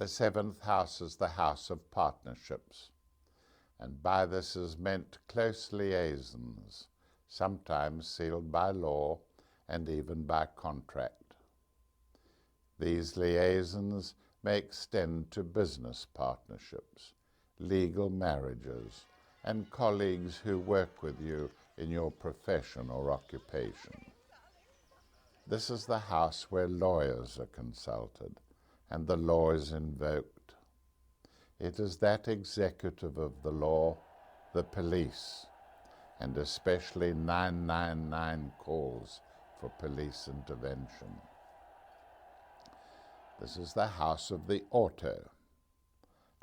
The seventh house is the house of partnerships, and by this is meant close liaisons, sometimes sealed by law and even by contract. These liaisons may extend to business partnerships, legal marriages, and colleagues who work with you in your profession or occupation. This is the house where lawyers are consulted and the law is invoked. It is that executive of the law, the police, and especially 999 calls for police intervention. This is the house of the auto.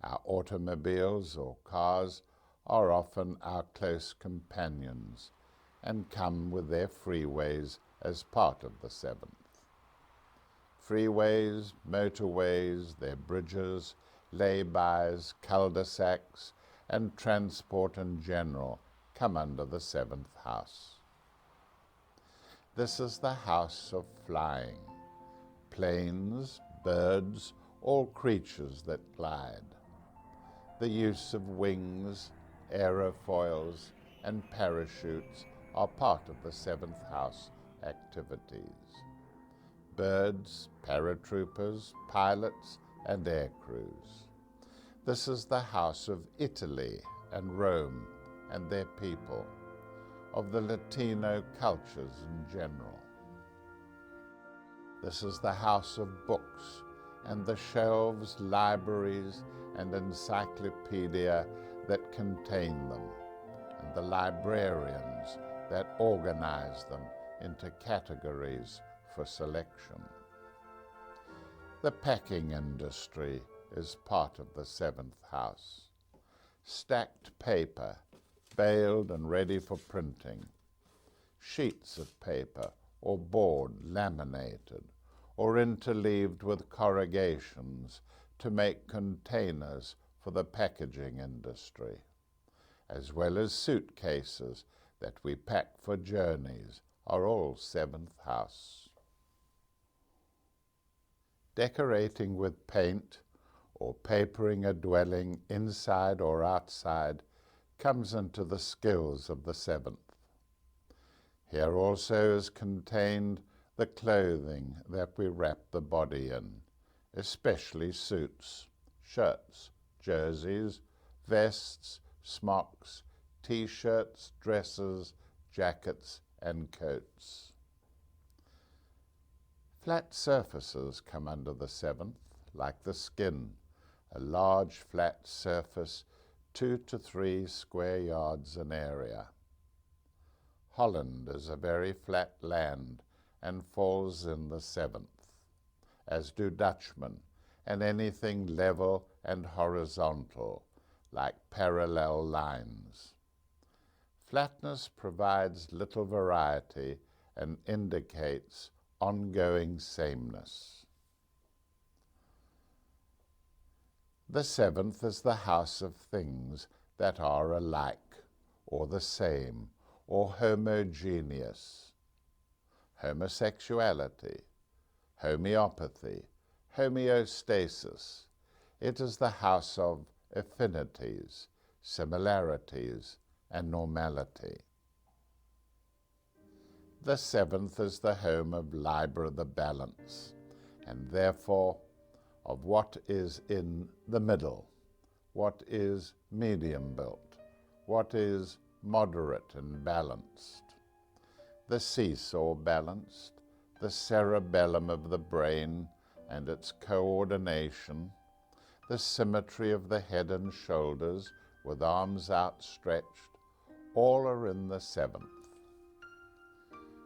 Our automobiles or cars are often our close companions and come with their freeways as part of the seventh. Freeways, motorways, their bridges, lay-bys, cul-de-sacs, and transport in general come under the seventh house. This is the house of flying, planes, birds, all creatures that glide. The use of wings, aerofoils, and parachutes are part of the seventh house activities. Birds, paratroopers, pilots, and air crews. This is the house of Italy and Rome and their people, of the Latino cultures in general. This is the house of books and the shelves, libraries, and encyclopedia that contain them, and the librarians that organize them into categories for selection. The packing industry is part of the seventh house. Stacked paper, baled and ready for printing. Sheets of paper or board laminated or interleaved with corrugations to make containers for the packaging industry, as well as suitcases that we pack for journeys, are all seventh house. Decorating with paint or papering a dwelling inside or outside comes into the skills of the seventh. Here also is contained the clothing that we wrap the body in, especially suits, shirts, jerseys, vests, smocks, t-shirts, dresses, jackets, and coats. Flat surfaces come under the seventh, like the skin, a large flat surface 2 to 3 square yards in area. Holland is a very flat land and falls in the seventh, as do Dutchmen, and anything level and horizontal, like parallel lines. Flatness provides little variety and indicates ongoing sameness. The seventh is the house of things that are alike, or the same, or homogeneous. Homosexuality, homeopathy, homeostasis. It is the house of affinities, similarities, and normality. The seventh is the home of Libra the balance, and therefore of what is in the middle, what is medium built, what is moderate and balanced. The seesaw balanced, the cerebellum of the brain and its coordination, the symmetry of the head and shoulders with arms outstretched, all are in the seventh.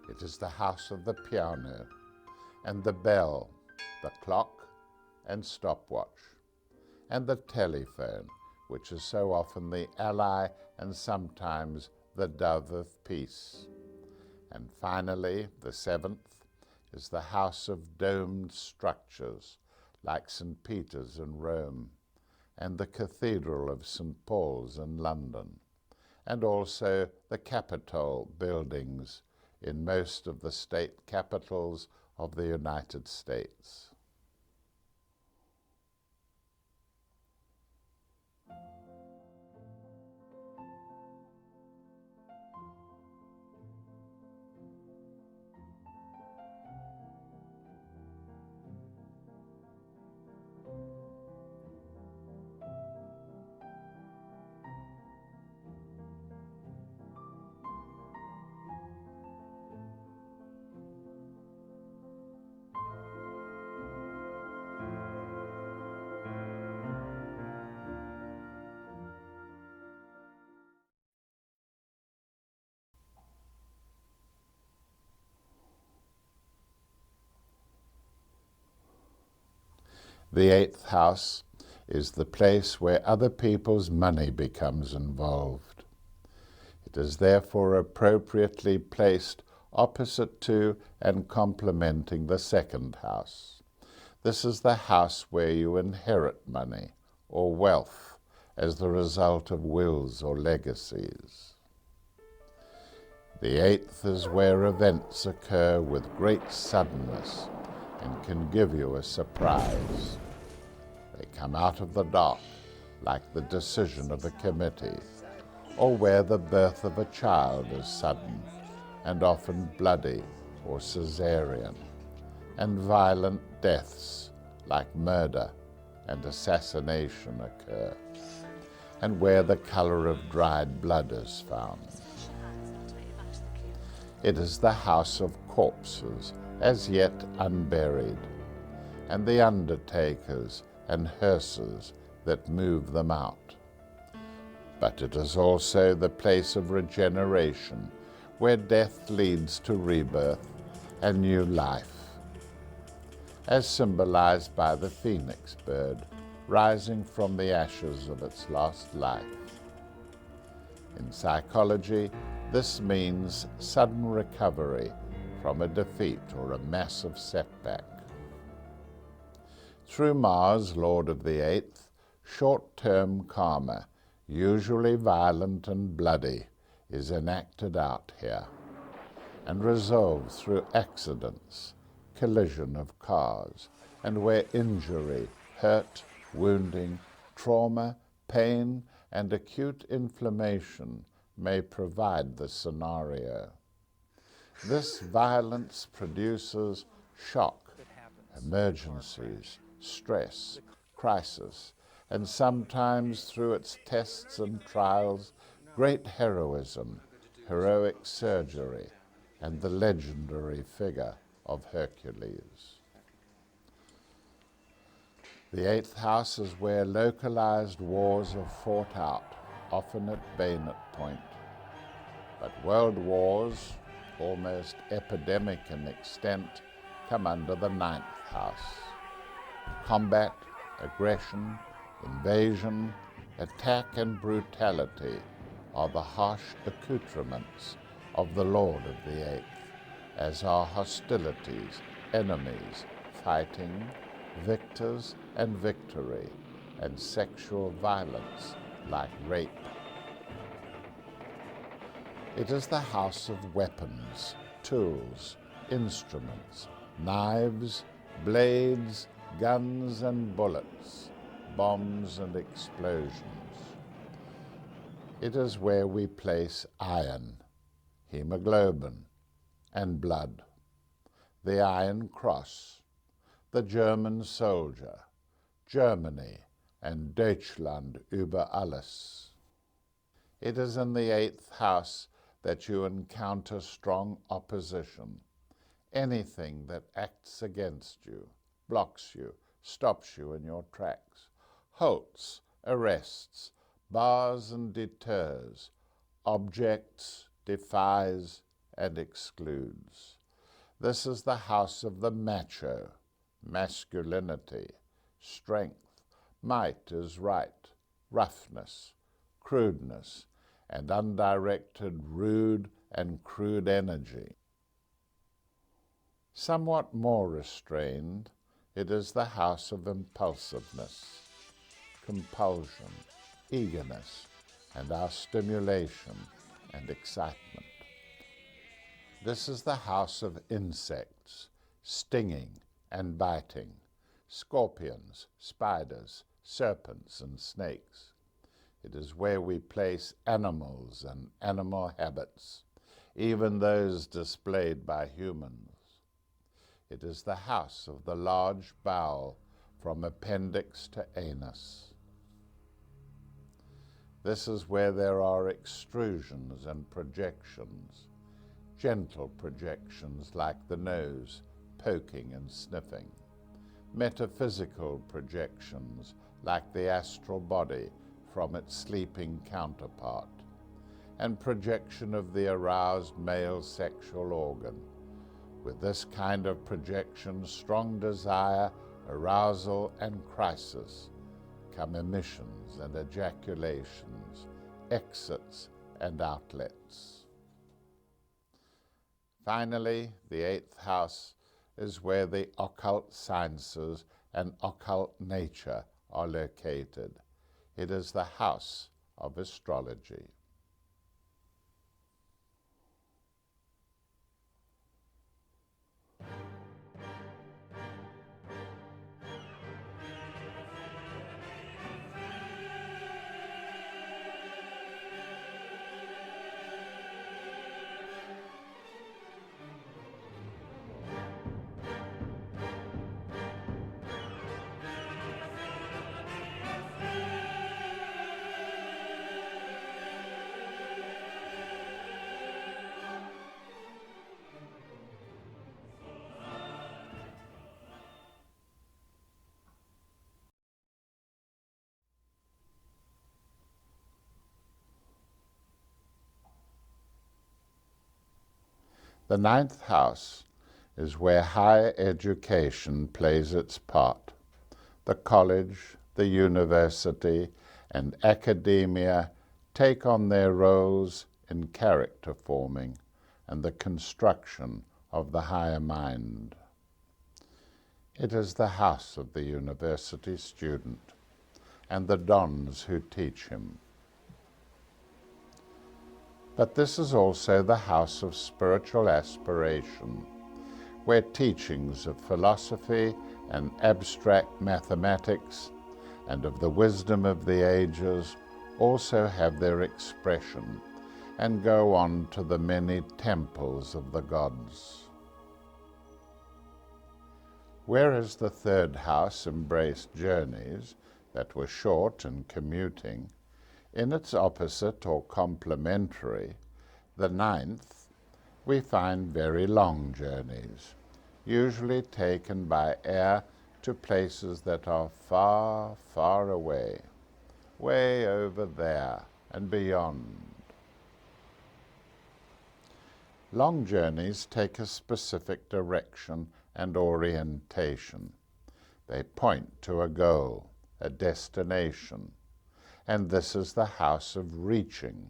It is the house of the piano and the bell, the clock and stopwatch, and the telephone, which is so often the ally and sometimes the dove of peace. And finally, the seventh is the house of domed structures, like St. Peter's in Rome, and the Cathedral of St. Paul's in London, and also the Capitol buildings in most of the state capitals of the United States. The 8th house is the place where other people's money becomes involved. It is therefore appropriately placed opposite to and complementing the 2nd house. This is the house where you inherit money or wealth as the result of wills or legacies. The 8th is where events occur with great suddenness and can give you a surprise. They come out of the dark, like the decision of a committee, or where the birth of a child is sudden and often bloody or caesarean, and violent deaths like murder and assassination occur, and where the color of dried blood is found. It is the house of corpses as yet unburied, and the undertakers and hearses that move them out. But it is also the place of regeneration, where death leads to rebirth and new life, as symbolized by the phoenix bird rising from the ashes of its lost life. In psychology, this means sudden recovery from a defeat or a massive setback. Through Mars, Lord of the 8th, short-term karma, usually violent and bloody, is enacted out here, and resolved through accidents, collision of cars, and where injury, hurt, wounding, trauma, pain, and acute inflammation may provide the scenario. This violence produces shock, emergencies, stress, crisis, and sometimes through its tests and trials, great heroism, heroic surgery, and the legendary figure of Hercules. The 8th house is where localized wars are fought out, often at bayonet point. But world wars, almost epidemic in extent, come under the 9th house. Combat, aggression, invasion, attack and brutality are the harsh accoutrements of the Lord of the 8th, as are hostilities, enemies, fighting, victors and victory, and sexual violence like rape. It is the house of weapons, tools, instruments, knives, blades, guns and bullets, bombs and explosions. It is where we place iron, hemoglobin, and blood, the Iron Cross, the German soldier, Germany, and Deutschland über alles. It is in the 8th house that you encounter strong opposition, anything that acts against you, blocks you, stops you in your tracks, halts, arrests, bars and deters, objects, defies, and excludes. This is the house of the macho, masculinity, strength, might is right, roughness, crudeness, and undirected, rude and crude energy. Somewhat more restrained, it is the house of impulsiveness, compulsion, eagerness, and our stimulation and excitement. This is the house of insects, stinging and biting, scorpions, spiders, serpents, and snakes. It is where we place animals and animal habits, even those displayed by humans. It is the house of the large bowel from appendix to anus. This is where there are extrusions and projections, gentle projections like the nose, poking and sniffing, metaphysical projections like the astral body from its sleeping counterpart, and projection of the aroused male sexual organ. With this kind of projection, strong desire arousal and crisis, come emissions and ejaculations, exits and outlets. Finally, the 8th house is where the occult sciences and occult nature are located. It is the house of astrology. The 9th house is where higher education plays its part. The college, the university, and academia take on their roles in character forming and the construction of the higher mind. It is the house of the university student and the dons who teach him. But this is also the house of spiritual aspiration, where teachings of philosophy and abstract mathematics and of the wisdom of the ages also have their expression and go on to the many temples of the gods. Whereas the 3rd house embraced journeys that were short and commuting, in its opposite or complementary, the 9th, we find very long journeys, usually taken by air to places that are far, far away, way over there and beyond. Long journeys take a specific direction and orientation. They point to a goal, a destination, and this is the house of reaching.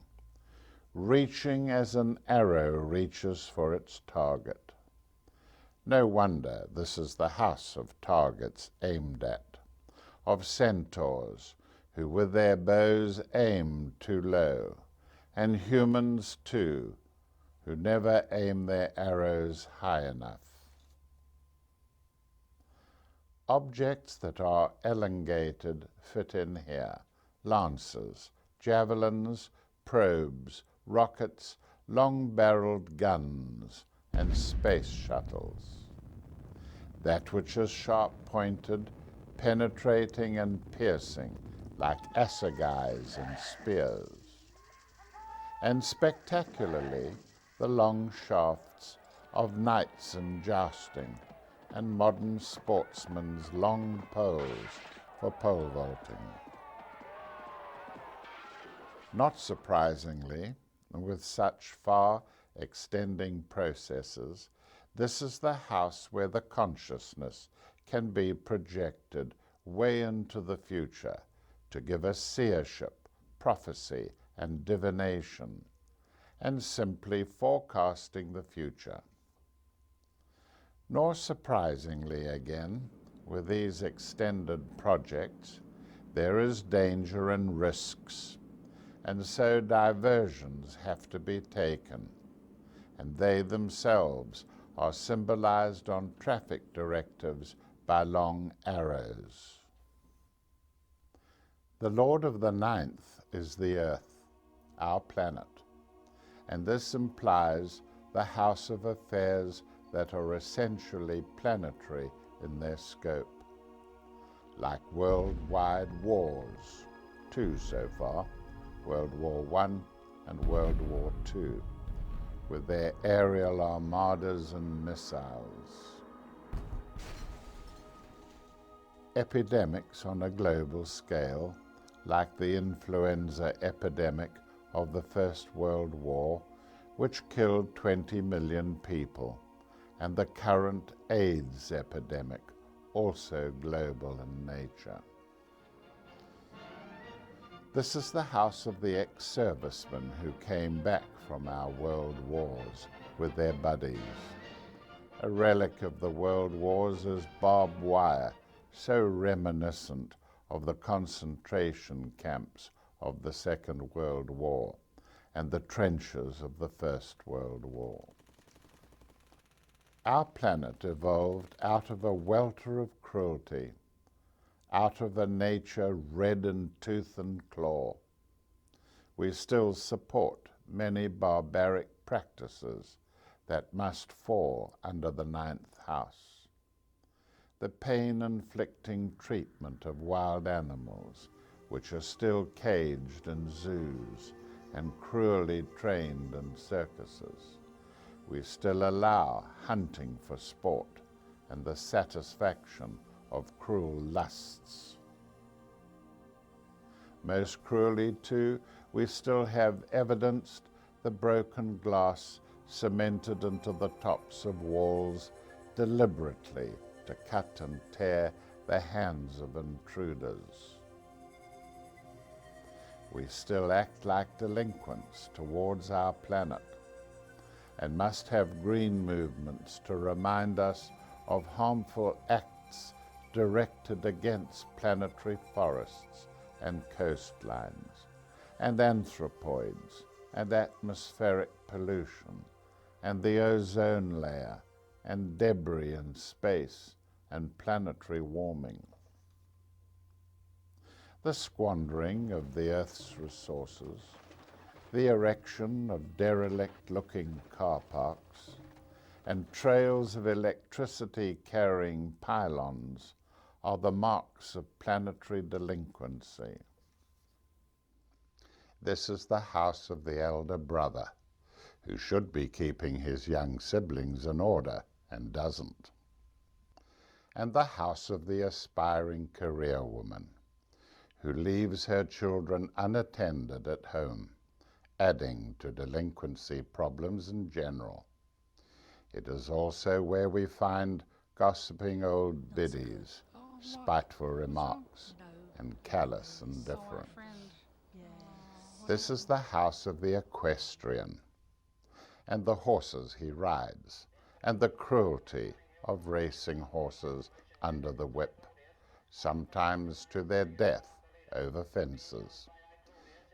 Reaching as an arrow reaches for its target. No wonder this is the house of targets aimed at, of centaurs who with their bows aim too low, and humans too, who never aim their arrows high enough. Objects that are elongated fit in here: lances, javelins, probes, rockets, long-barreled guns, and space shuttles. That which is sharp-pointed, penetrating and piercing, like assegais and spears. And spectacularly, the long shafts of knights in jousting, and modern sportsmen's long poles for pole vaulting. Not surprisingly, with such far-extending processes, this is the house where the consciousness can be projected way into the future to give us seership, prophecy, and divination, and simply forecasting the future. Nor surprisingly again, with these extended projects, there is danger and risks, and so diversions have to be taken, and they themselves are symbolized on traffic directives by long arrows. The Lord of the 9th is the Earth, our planet, and this implies the house of affairs that are essentially planetary in their scope, like worldwide wars, 2 so far, World War I and World War II, with their aerial armadas and missiles. Epidemics on a global scale, like the influenza epidemic of the First World War, which killed 20 million people, and the current AIDS epidemic, also global in nature. This is the house of the ex-servicemen who came back from our world wars with their buddies. A relic of the world wars is barbed wire, so reminiscent of the concentration camps of the Second World War and the trenches of the First World War. Our planet evolved out of a welter of cruelty, out of a nature red in tooth and claw. We still support many barbaric practices that must fall under the ninth house. The pain-inflicting treatment of wild animals, which are still caged in zoos and cruelly trained in circuses. We still allow hunting for sport and the satisfaction of cruel lusts. Most cruelly, too, we still have evidenced the broken glass cemented into the tops of walls deliberately to cut and tear the hands of intruders. We still act like delinquents towards our planet and must have green movements to remind us of harmful acts directed against planetary forests and coastlines, and anthropoids, and atmospheric pollution, and the ozone layer, and debris in space, and planetary warming. The squandering of the Earth's resources, the erection of derelict-looking car parks, and trails of electricity-carrying pylons are the marks of planetary delinquency. This is the house of the elder brother, who should be keeping his young siblings in order and doesn't. And the house of the aspiring career woman, who leaves her children unattended at home, adding to delinquency problems in general. It is also where we find gossiping old biddies, spiteful remarks, and callous indifference. This is the house of the equestrian, and the horses he rides, and the cruelty of racing horses under the whip, sometimes to their death over fences.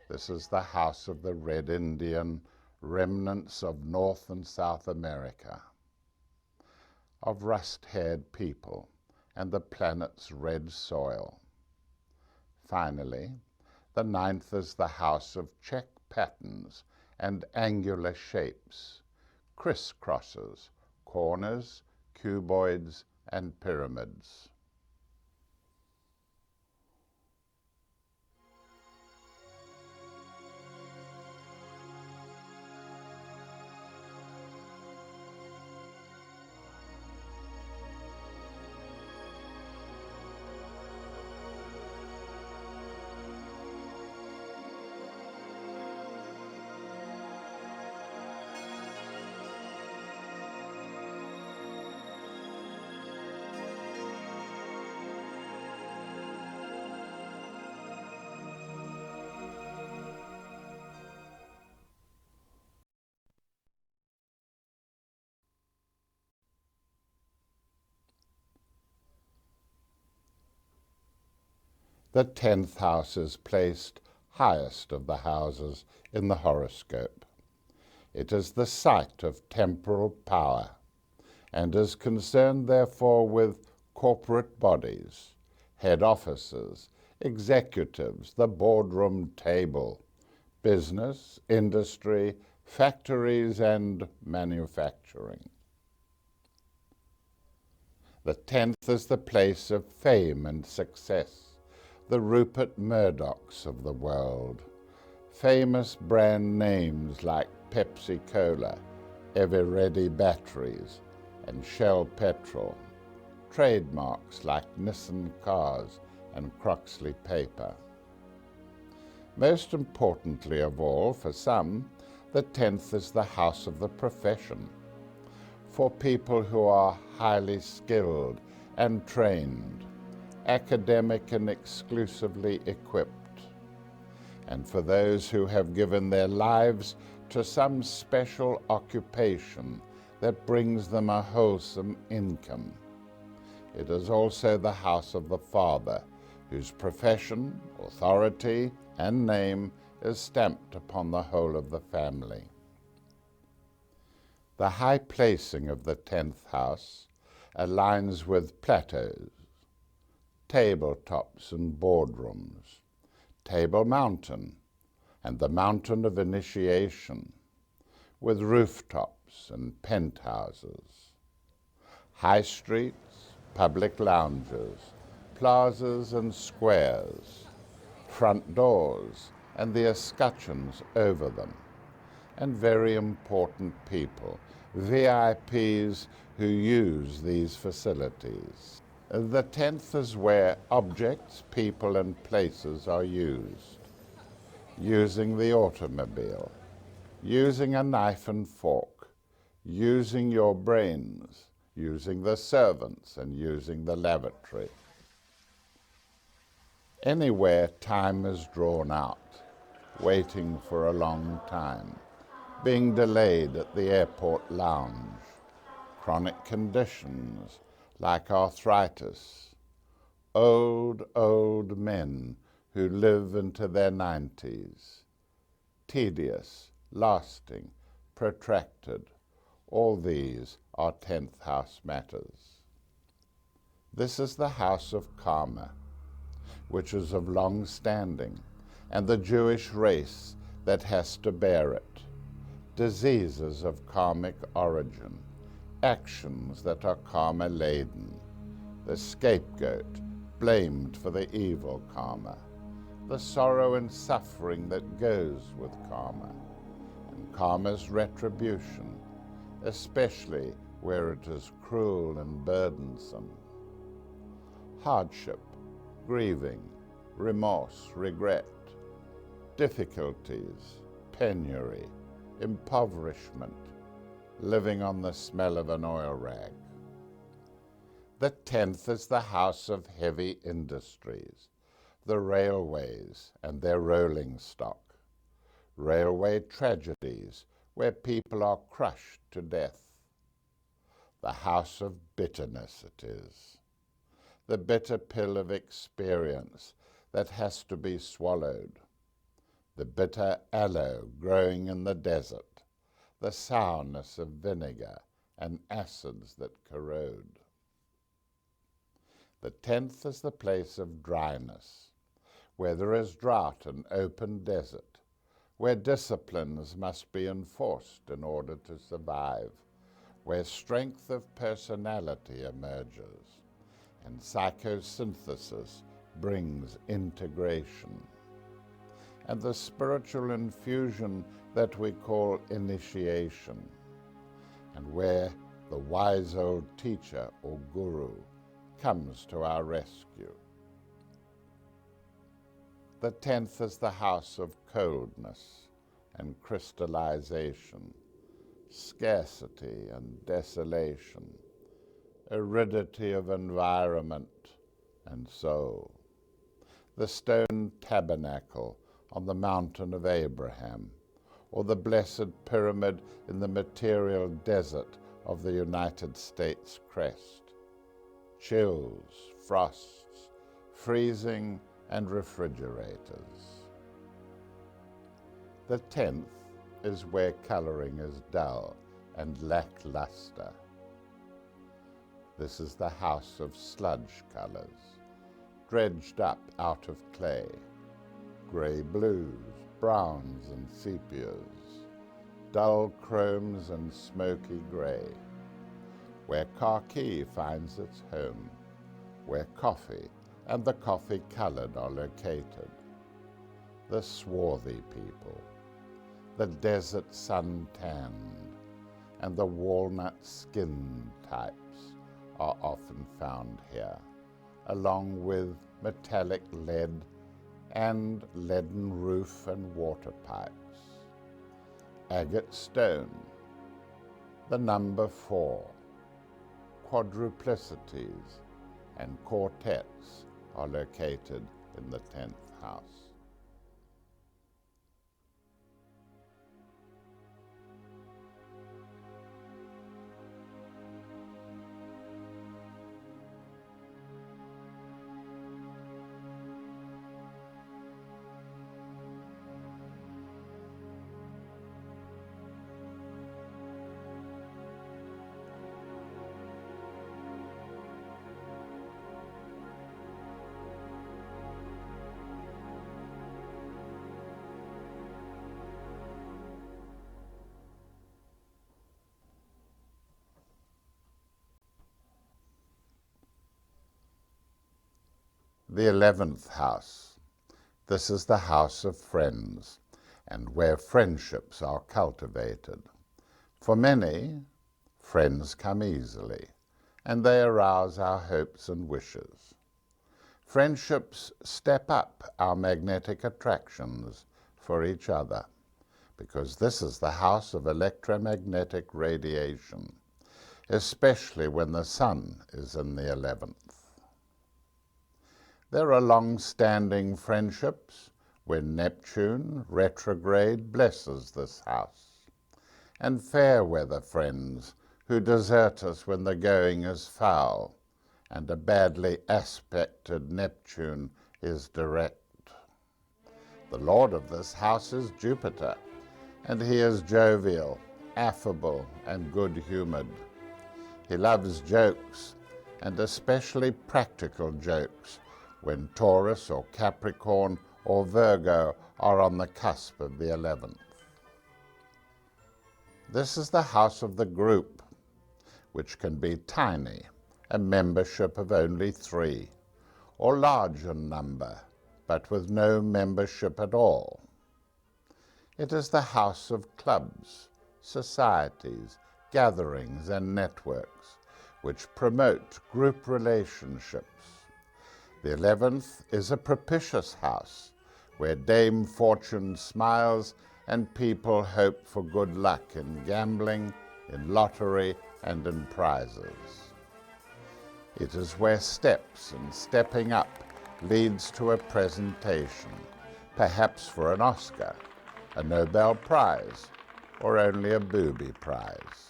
This is the house of the Red Indian, remnants of North and South America, of rust-haired people and the planet's red soil. Finally, the ninth is the house of check patterns and angular shapes, crisscrosses, corners, cuboids, and pyramids. The 10th house is placed highest of the houses in the horoscope. It is the site of temporal power, and is concerned therefore with corporate bodies, head offices, executives, the boardroom table, business, industry, factories, and manufacturing. The 10th is the place of fame and success, the Rupert Murdochs of the world, famous brand names like Pepsi-Cola, Eveready batteries, and Shell petrol, trademarks like Nissan cars and Croxley paper. Most importantly of all, for some, the 10th is the house of the profession, for people who are highly skilled and trained, academic and exclusively equipped, and for those who have given their lives to some special occupation that brings them a wholesome income. It is also the house of the Father, whose profession, authority, and name is stamped upon the whole of the family. The high placing of the 10th house aligns with plateaus, tabletops and boardrooms, Table Mountain, and the mountain of initiation, with rooftops and penthouses, high streets, public lounges, plazas and squares, front doors and the escutcheons over them, and very important people, VIPs who use these facilities. The 10th is where objects, people, and places are used. Using the automobile, using a knife and fork, using your brains, using the servants, and using the lavatory. Anywhere time is drawn out, waiting for a long time, being delayed at the airport lounge, chronic conditions like arthritis, old men who live into their 90s, tedious, lasting, protracted, all these are 10th house matters. This is the house of karma, which is of long standing, and the Jewish race that has to bear it, diseases of karmic origin, actions that are karma-laden, the scapegoat blamed for the evil karma, the sorrow and suffering that goes with karma, and karma's retribution, especially where it is cruel and burdensome. Hardship, grieving, remorse, regret, difficulties, penury, impoverishment, living on the smell of an oil rag. The 10th is the house of heavy industries, the railways and their rolling stock, railway tragedies where people are crushed to death. The house of bitterness it is, the bitter pill of experience that has to be swallowed, the bitter aloe growing in the desert, the sourness of vinegar and acids that corrode. The 10th is the place of dryness, where there is drought and open desert, where disciplines must be enforced in order to survive, where strength of personality emerges, and psychosynthesis brings integration, and the spiritual infusion that we call initiation, and where the wise old teacher or guru comes to our rescue. The 10th is the house of coldness and crystallization, scarcity and desolation, aridity of environment and soul. The stone tabernacle on the mountain of Abraham, or the blessed pyramid in the material desert of the United States crest. Chills, frosts, freezing, and refrigerators. The 10th is where coloring is dull and lackluster. This is the house of sludge colors, dredged up out of clay, gray blues, browns and sepias, dull chromes and smoky gray, where khaki finds its home, where coffee and the coffee-colored are located. The swarthy people, the desert sun-tanned, and the walnut-skinned types are often found here, along with metallic lead and leaden roof and water pipes. Agate stone, the number 4, quadruplicities, and quartets are located in the 10th house. The 11th house. This is the house of friends, and where friendships are cultivated. For many, friends come easily, and they arouse our hopes and wishes. Friendships step up our magnetic attractions for each other, because this is the house of electromagnetic radiation, especially when the sun is in the 11th. There are long-standing friendships when Neptune retrograde blesses this house, and fair weather friends who desert us when the going is foul, and a badly aspected Neptune is direct. The lord of this house is Jupiter, and he is jovial, affable, and good-humored. He loves jokes, and especially practical jokes, when Taurus or Capricorn or Virgo are on the cusp of the 11th. This is the house of the group, which can be tiny, a membership of only 3, or large in number, but with no membership at all. It is the house of clubs, societies, gatherings, and networks, which promote group relationships. The 11th is a propitious house, where Dame Fortune smiles and people hope for good luck in gambling, in lottery, and in prizes. It is where steps and stepping up leads to a presentation, perhaps for an Oscar, a Nobel Prize, or only a booby prize.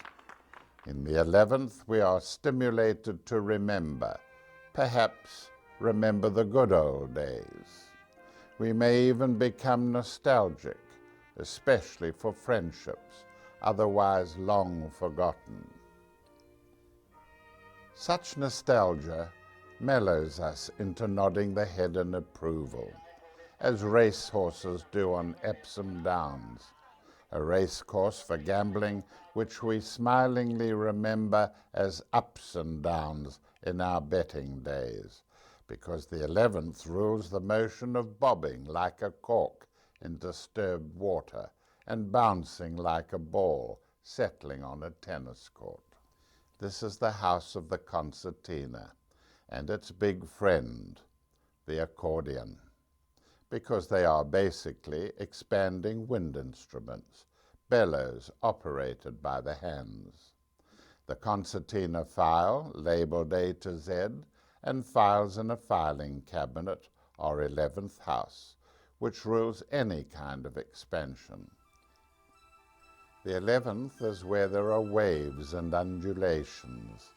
In the 11th, we are stimulated to remember, perhaps remember the good old days. We may even become nostalgic, especially for friendships otherwise long forgotten. Such nostalgia mellows us into nodding the head in approval, as racehorses do on Epsom Downs, a racecourse for gambling which we smilingly remember as ups and downs in our betting days, because the 11th rules the motion of bobbing like a cork in disturbed water and bouncing like a ball settling on a tennis court. This is the house of the concertina and its big friend, the accordion, because they are basically expanding wind instruments, bellows operated by the hands. The concertina file, labeled A to Z, and files in a filing cabinet are 11th house, which rules any kind of expansion. The 11th is where there are waves and undulations,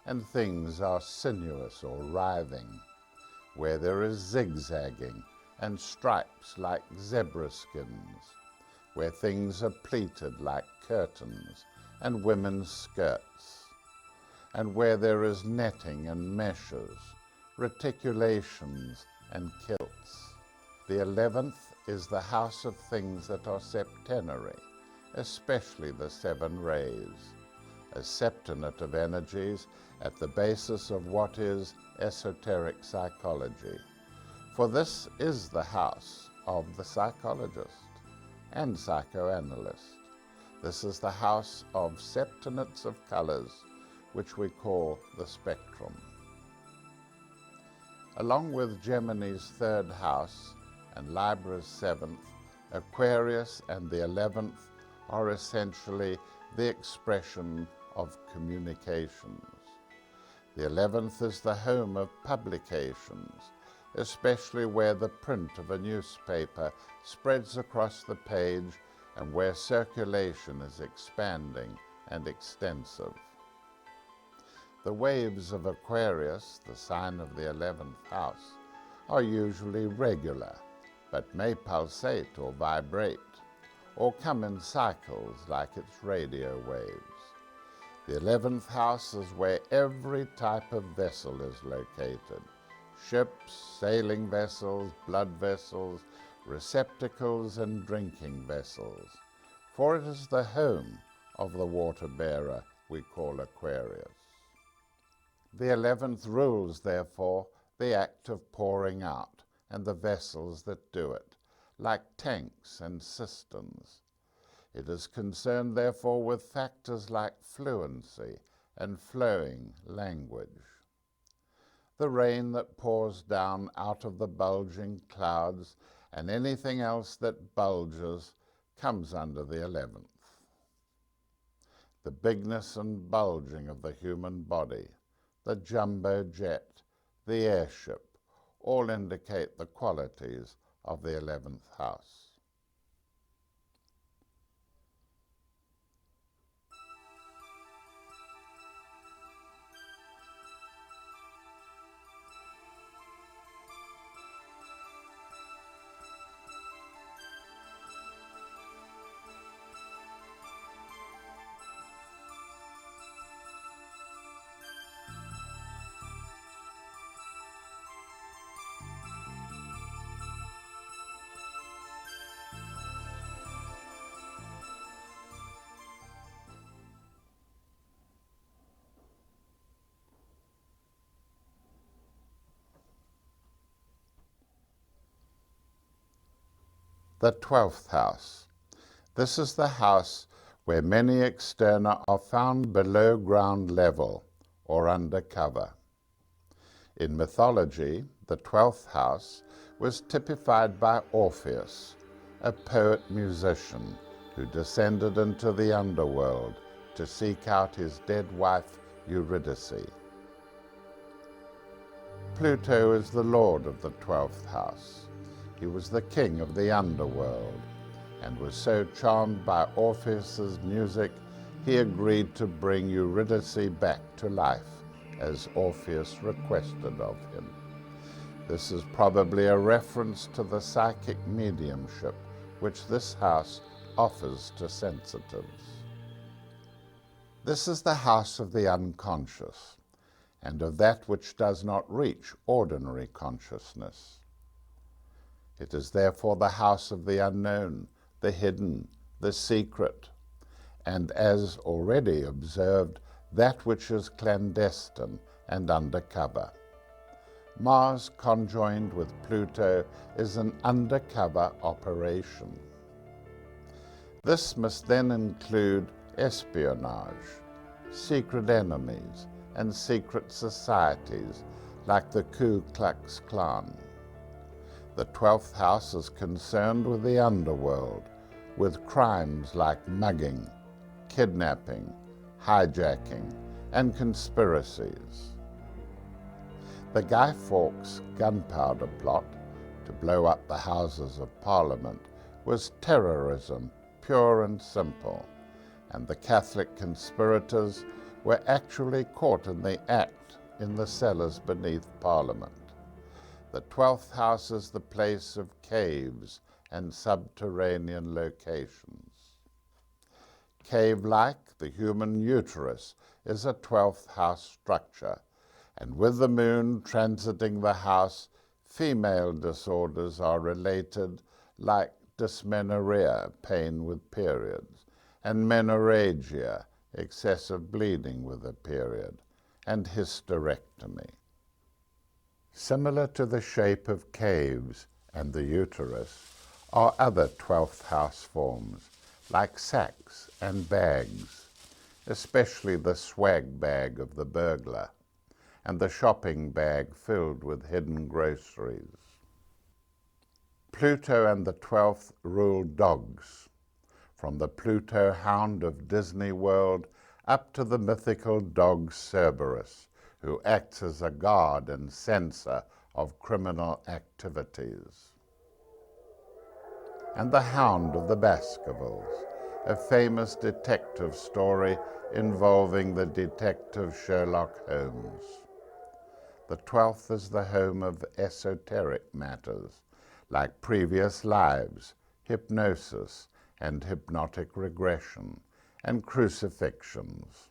and things are sinuous or writhing, where there is zigzagging and stripes like zebra skins, where things are pleated like curtains and women's skirts, and where there is netting and meshes, reticulations and kilts. The 11th is the house of things that are septenary, especially the 7 rays, a septenate of energies at the basis of what is esoteric psychology. For this is the house of the psychologist and psychoanalyst. This is the house of septenates of colors, which we call the spectrum. Along with Gemini's 3rd house and Libra's 7th, Aquarius and the 11th are essentially the expression of communications. The 11th is the home of publications, especially where the print of a newspaper spreads across the page and where circulation is expanding and extensive. The waves of Aquarius, the sign of the 11th house, are usually regular, but may pulsate or vibrate, or come in cycles like its radio waves. The 11th house is where every type of vessel is located: ships, sailing vessels, blood vessels, receptacles, and drinking vessels, for it is the home of the water bearer we call Aquarius. The 11th rules, therefore, the act of pouring out and the vessels that do it, like tanks and cisterns. It is concerned, therefore, with factors like fluency and flowing language. The rain that pours down out of the bulging clouds and anything else that bulges comes under the 11th. The bigness and bulging of the human body, the jumbo jet, the airship, all indicate the qualities of the 11th house. The 12th house. This is the house where many externa are found below ground level or under cover. In mythology, the 12th house was typified by Orpheus, a poet-musician who descended into the underworld to seek out his dead wife Eurydice. Pluto is the lord of the 12th house. He was the king of the underworld, and was so charmed by Orpheus's music, he agreed to bring Eurydice back to life, as Orpheus requested of him. This is probably a reference to the psychic mediumship which this house offers to sensitives. This is the house of the unconscious, and of that which does not reach ordinary consciousness. It is therefore the house of the unknown, the hidden, the secret, and, as already observed, that which is clandestine and undercover. Mars conjoined with Pluto is an undercover operation. This must then include espionage, secret enemies, and secret societies like the Ku Klux Klan. The 12th house is concerned with the underworld, with crimes like mugging, kidnapping, hijacking, and conspiracies. The Guy Fawkes gunpowder plot to blow up the Houses of Parliament was terrorism, pure and simple, and the Catholic conspirators were actually caught in the act in the cellars beneath Parliament. The 12th house is the place of caves and subterranean locations. Cave-like, the human uterus is a 12th house structure, and with the moon transiting the house, female disorders are related, like dysmenorrhea, pain with periods, and menorrhagia, excessive bleeding with a period, and hysterectomy. Similar to the shape of caves and the uterus are other 12th house forms, like sacks and bags, especially the swag bag of the burglar, and the shopping bag filled with hidden groceries. Pluto and the 12th rule dogs, from the Pluto hound of Disney World up to the mythical dog Cerberus, who acts as a guard and censor of criminal activities. And the Hound of the Baskervilles, a famous detective story involving the detective Sherlock Holmes. The 12th is the home of esoteric matters, like previous lives, hypnosis and hypnotic regression, and crucifixions.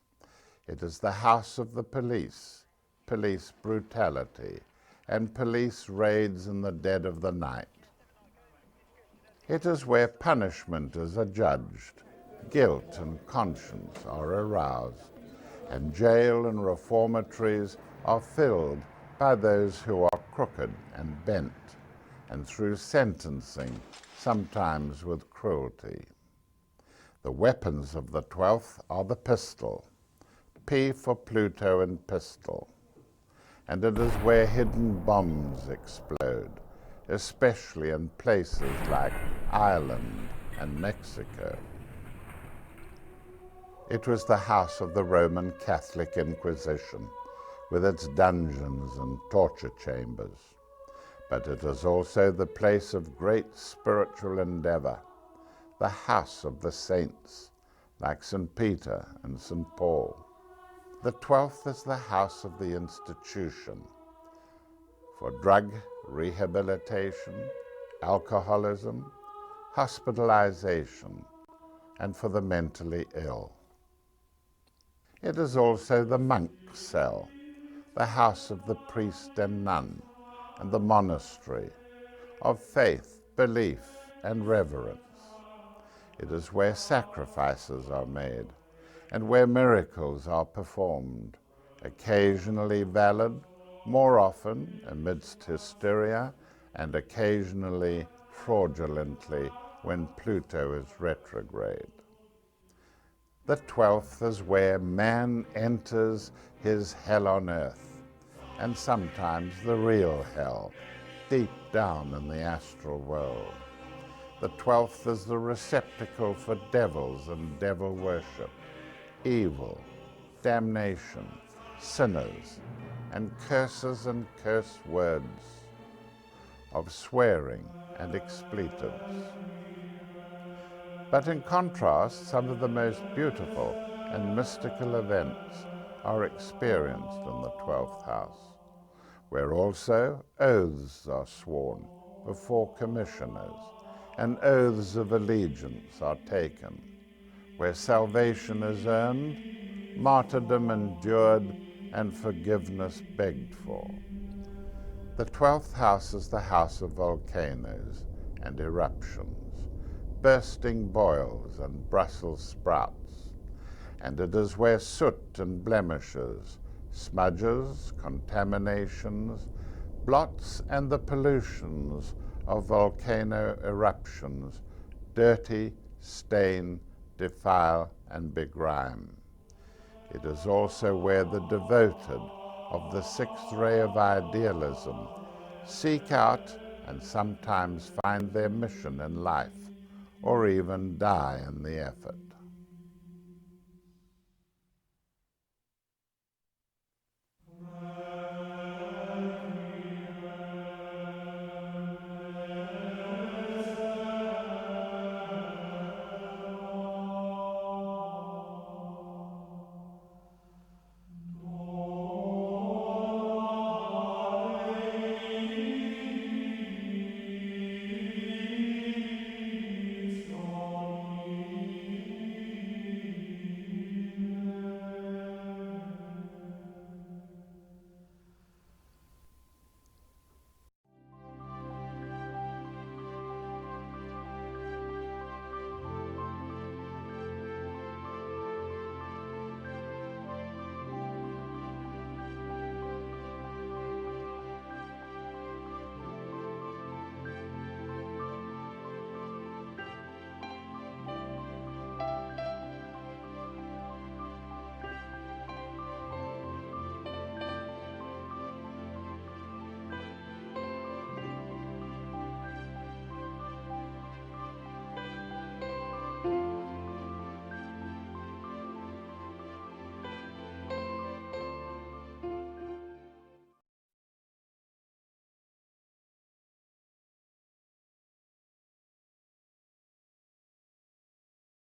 It is the house of the police, police brutality, and police raids in the dead of the night. It is where punishment is adjudged, guilt and conscience are aroused, and jail and reformatories are filled by those who are crooked and bent, and through sentencing, sometimes with cruelty. The weapons of the 12th are the pistol, P for Pluto and pistol, and it is where hidden bombs explode, especially in places like Ireland and Mexico. It was the house of the Roman Catholic Inquisition, with its dungeons and torture chambers. But it is also the place of great spiritual endeavor, the house of the saints, like St. Peter and St. Paul. The 12th is the house of the institution, for drug rehabilitation, alcoholism, hospitalization, and for the mentally ill. It is also the monk cell, the house of the priest and nun, and the monastery, of faith, belief, and reverence. It is where sacrifices are made, and where miracles are performed, occasionally valid, more often amidst hysteria, and occasionally fraudulently when Pluto is retrograde. The 12th is where man enters his hell on earth, and sometimes the real hell, deep down in the astral world. The 12th is the receptacle for devils and devil worship, evil, damnation, sinners, and curses and curse words, of swearing and expletives. But in contrast, some of the most beautiful and mystical events are experienced in the 12th house, where also oaths are sworn before commissioners, and oaths of allegiance are taken, where salvation is earned, martyrdom endured, and forgiveness begged for. The 12th house is the house of volcanoes and eruptions, bursting boils and Brussels sprouts, and it is where soot and blemishes, smudges, contaminations, blots, and the pollutions of volcano eruptions dirty, stain, defile, and begrime. It is also where the devoted of the 6th ray of idealism seek out and sometimes find their mission in life, or even die in the effort.